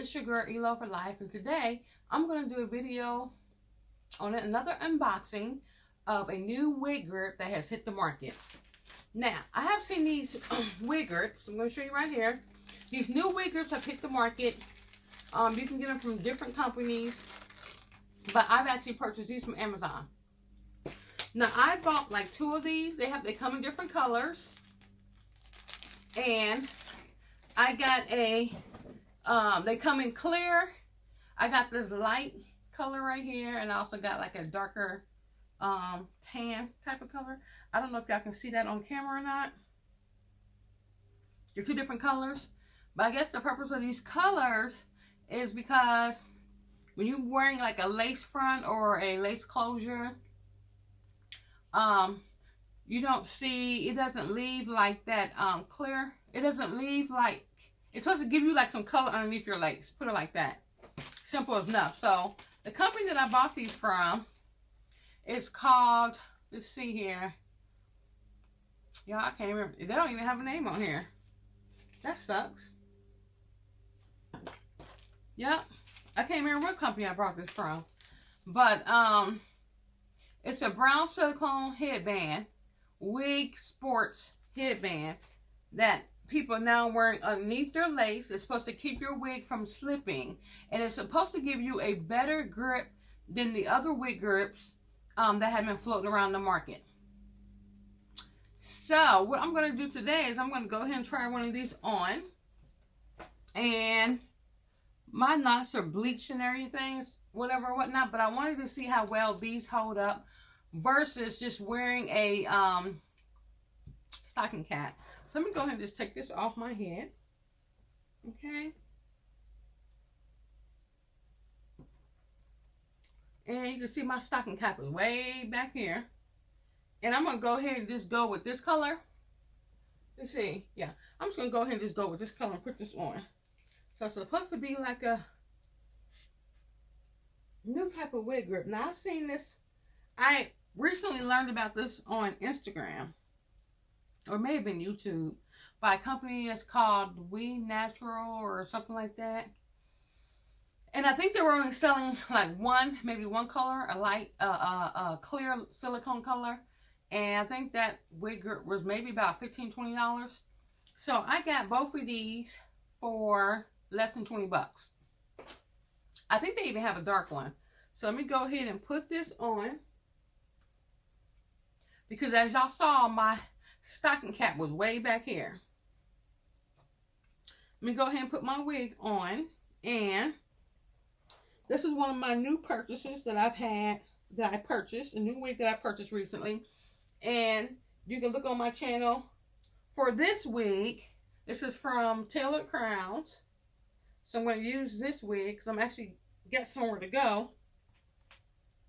It's your girl Elo for Life, and today I'm going to do a video on another unboxing of a new wig grip that has hit the market. Now, I have seen these wig grips. I'm going to show you right here. These new wig grips have hit the market. You can get them from different companies, but I've actually purchased these from Amazon. Now, I bought like 2 of these. They come in different colors, and I got a they come in clear. I got this light color right here, and I also got like a darker tan type of color. I don't know if y'all can see that on camera or not. They're 2 different colors, but I guess the purpose of these colors is because when you're wearing like a lace front or a lace closure, you don't see, it doesn't leave like that clear. It doesn't leave like, it's supposed to give you like some color underneath your lace. Put it like that. Simple enough. So the company that I bought these from is called, let's see here. Y'all, I can't remember. They don't even have a name on here. That sucks. Yep. I can't remember what company I brought this from. But it's a brown silicone headband, wig sports headband that people are now wearing underneath their lace. It's supposed to keep your wig from slipping, and it's supposed to give you a better grip than the other wig grips that have been floating around the market. So what I'm going to do today is I'm going to go ahead and try one of these on, and my knots are bleached and everything, whatever, whatnot, but I wanted to see how well these hold up versus just wearing a stocking cap. So let me go ahead and just take this off my head. Okay. And you can see my stocking cap is way back here. And I'm going to go ahead and just go with this color. Let's see. Yeah. I'm just going to go ahead and just go with this color and put this on. So it's supposed to be like a new type of wig grip. Now, I've seen this. I recently learned about this on Instagram, or maybe been YouTube, by a company that's called We Natural or something like that. And I think they were only selling like maybe one color, a light, clear silicone color. And I think that wig grip was maybe about $15, $20. So I got both of these for less than 20 bucks. I think they even have a dark one. So let me go ahead and put this on, because as y'all saw, my stocking cap was way back here. Let me go ahead and put my wig on, and this is one of my new purchases that I've had, that I purchased, a new wig that I purchased recently. And you can look on my channel for this wig. This is from Tailored Crowns. So I'm going to use this wig because I'm actually got somewhere to go.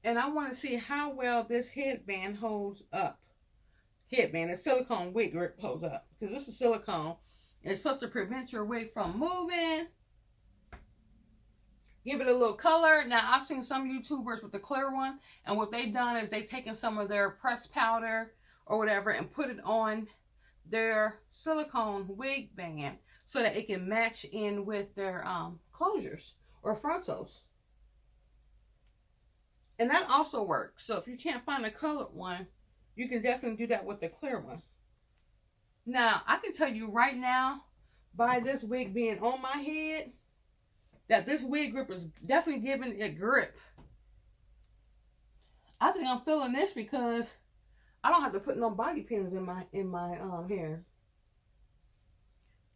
And I want to see how well this headband holds up. Headband, a silicone wig grip holds up. Because this is silicone. And it's supposed to prevent your wig from moving. Give it a little color. Now, I've seen some YouTubers with the clear one. And what they've done is they've taken some of their pressed powder or whatever and put it on their silicone wig band so that it can match in with their closures or frontals. And that also works. So if you can't find a colored one, you can definitely do that with the clear one. Now, I can tell you right now, by this wig being on my head, that this wig grip is definitely giving it grip. I think I'm feeling this because I don't have to put no bobby pins in my hair.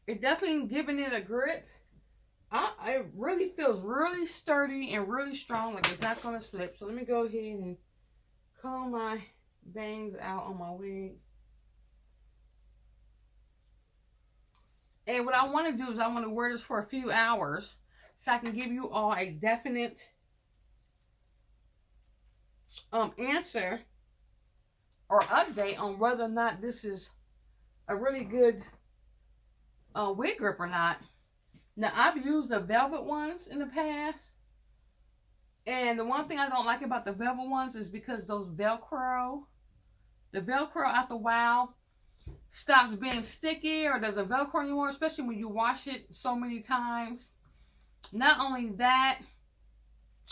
It definitely giving it a grip. It really feels really sturdy and really strong, like it's not going to slip. So let me go ahead and comb my bangs out on my wig. And what I want to do is I want to wear this for a few hours so I can give you all a definite answer or update on whether or not this is a really good wig grip or not. Now, I've used the velvet ones in the past, and the one thing I don't like about the velvet ones is because the Velcro after a while stops being sticky or doesn't Velcro anymore, especially when you wash it so many times. Not only that,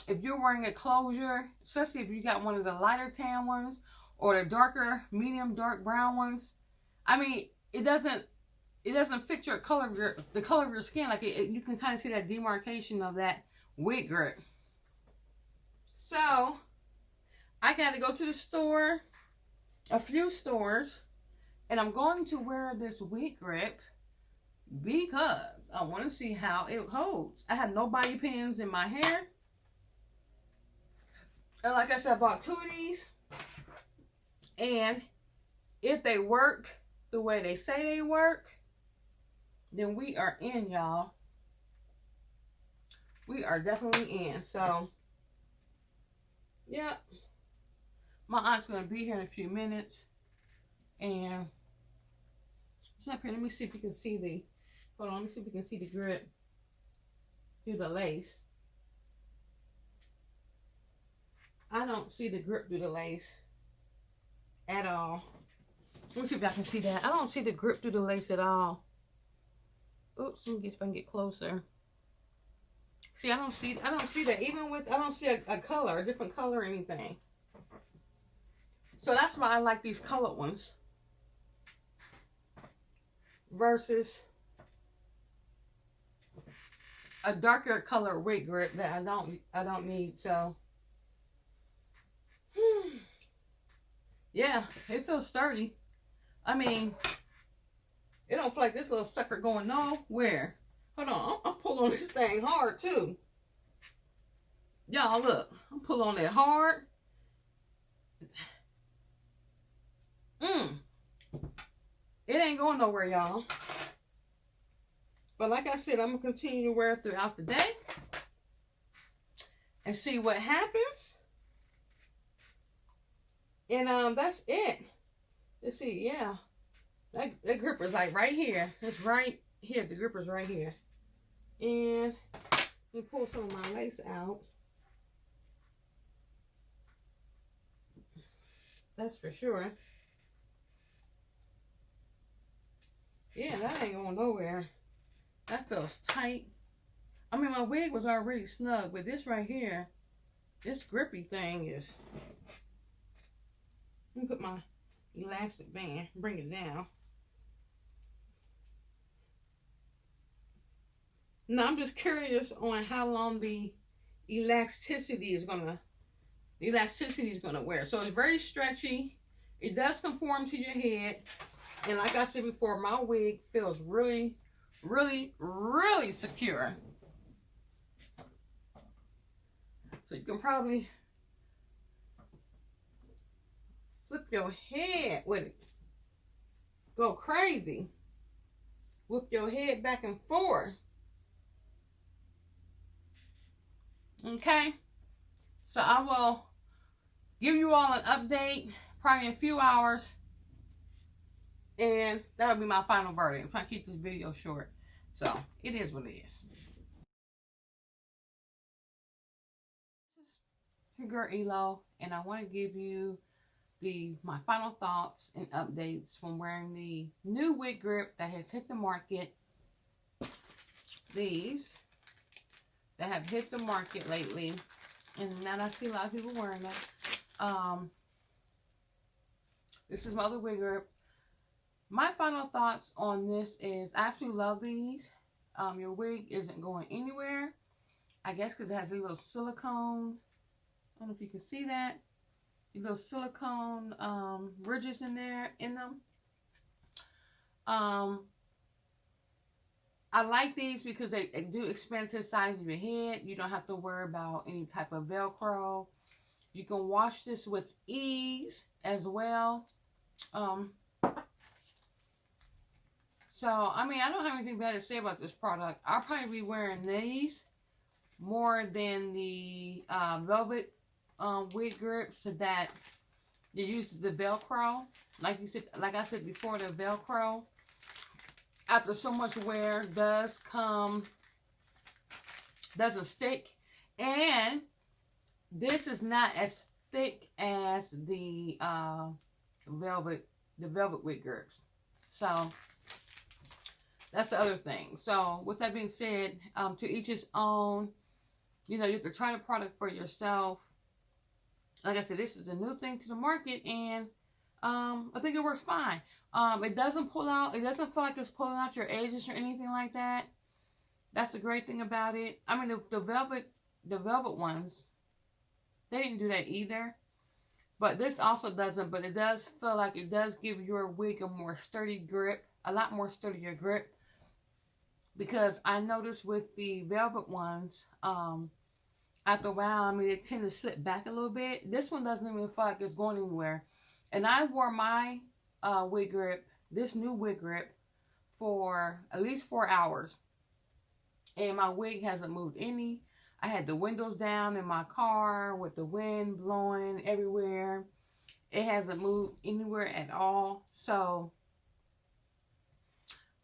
if you're wearing a closure, especially if you got one of the lighter tan ones or the darker, medium dark brown ones, I mean, it doesn't fit your color of the color of your skin. Like you can kind of see that demarcation of that wig grip. So I got to go to the store, a few stores, and I'm going to wear this wig grip because I want to see how it holds. I have no bobby pins in my hair. And like I said, I bought 2 of these. And if they work the way they say they work, then we are in, y'all. We are definitely in. So, yeah. My aunt's going to be here in a few minutes. And she's up here. Let me see if you can see the, hold on, let me see if you can see the grip through the lace. I don't see the grip through the lace at all. Let me see if I can see that. I don't see the grip through the lace at all. Oops, let me get if I can get closer. See, I don't see that. Even with, I don't see a color, a different color or anything. So that's why I like these colored ones versus a darker color wig grip that I don't need. So yeah, it feels sturdy. I mean, it don't feel like this little sucker going nowhere. Hold on, I'm pulling on this thing hard too. Y'all look, I'm pulling on it hard. It ain't going nowhere, y'all. But like I said, I'm gonna continue to wear it throughout the day and see what happens. And that's it. Let's see, yeah. That gripper's like right here. It's right here. The gripper's right here. And let me pull some of my lace out. That's for sure. Yeah, that ain't going nowhere. That feels tight. I mean, my wig was already snug, but this right here, this grippy thing is... Let me put my elastic band, bring it down. Now, I'm just curious on how long the elasticity is gonna wear. So it's very stretchy. It does conform to your head. And like I said before, my wig feels really, really, really secure. So you can probably flip your head with it. Go crazy. Whip your head back and forth. Okay? So I will give you all an update probably in a few hours. And that'll be my final verdict. I'm trying to keep this video short. So, it is what it is. This is your girl Elo, and I want to give you my final thoughts and updates from wearing the new wig grip that has hit the market. These that have hit the market lately. And now I see a lot of people wearing it. This is my other wig grip. My final thoughts on this is I absolutely love these. Your wig isn't going anywhere. I guess because it has a little silicone. I don't know if you can see that. A little silicone ridges in them. I like these because they do expand to the size of your head. You don't have to worry about any type of Velcro. You can wash this with ease as well. So, I mean, I don't have anything bad to say about this product. I'll probably be wearing these more than the velvet wig grips that you use the Velcro. Like I said before, the Velcro, after so much wear, doesn't stick. And this is not as thick as the velvet wig grips. So That's the other thing. So with that being said, to each his own. You know, you have to try the product for yourself. Like I said, this is a new thing to the market, and I think it works fine. It doesn't pull out. It doesn't feel like it's pulling out your edges or anything like that. That's the great thing about it. I mean, the velvet ones, they didn't do that either. But this also doesn't. But it does feel like it does give your wig a more sturdy grip, a lot more sturdier grip. Because I noticed with the velvet ones, after a while, I mean, they tend to slip back a little bit. This one doesn't even feel like it's going anywhere. And I wore my wig grip, this new wig grip, for at least 4 hours. And my wig hasn't moved any. I had the windows down in my car with the wind blowing everywhere. It hasn't moved anywhere at all. So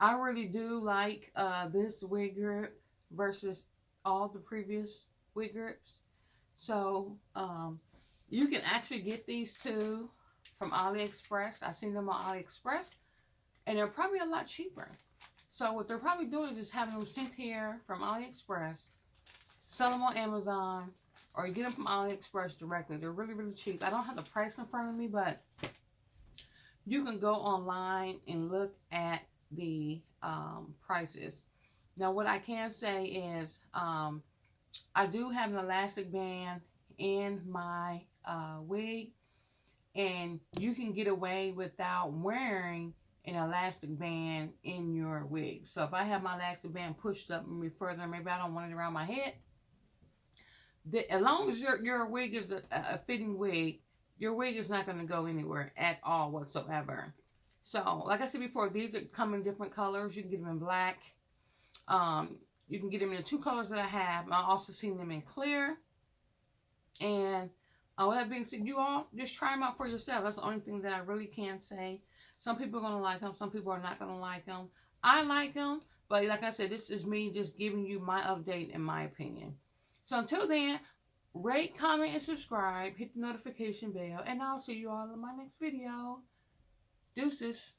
I really do like this wig grip versus all the previous wig grips. So you can actually get these two from AliExpress. I've seen them on AliExpress, and they're probably a lot cheaper. So what they're probably doing is just having them sent here from AliExpress, sell them on Amazon, or you get them from AliExpress directly. They're really, really cheap. I don't have the price in front of me, but you can go online and look at the prices. Now, what I can say is I do have an elastic band in my wig, and you can get away without wearing an elastic band in your wig. So if I have my elastic band pushed up maybe further, maybe I don't want it around my head, as long as your wig is a fitting wig, your wig is not going to go anywhere at all whatsoever. So, like I said before, these come in different colors. You can get them in black. You can get them in the 2 colors that I have. I've also seen them in clear. And with that being said, you all just try them out for yourself. That's the only thing that I really can say. Some people are going to like them. Some people are not going to like them. I like them. But like I said, this is me just giving you my update and my opinion. So until then, rate, comment, and subscribe. Hit the notification bell. And I'll see you all in my next video. Deuces.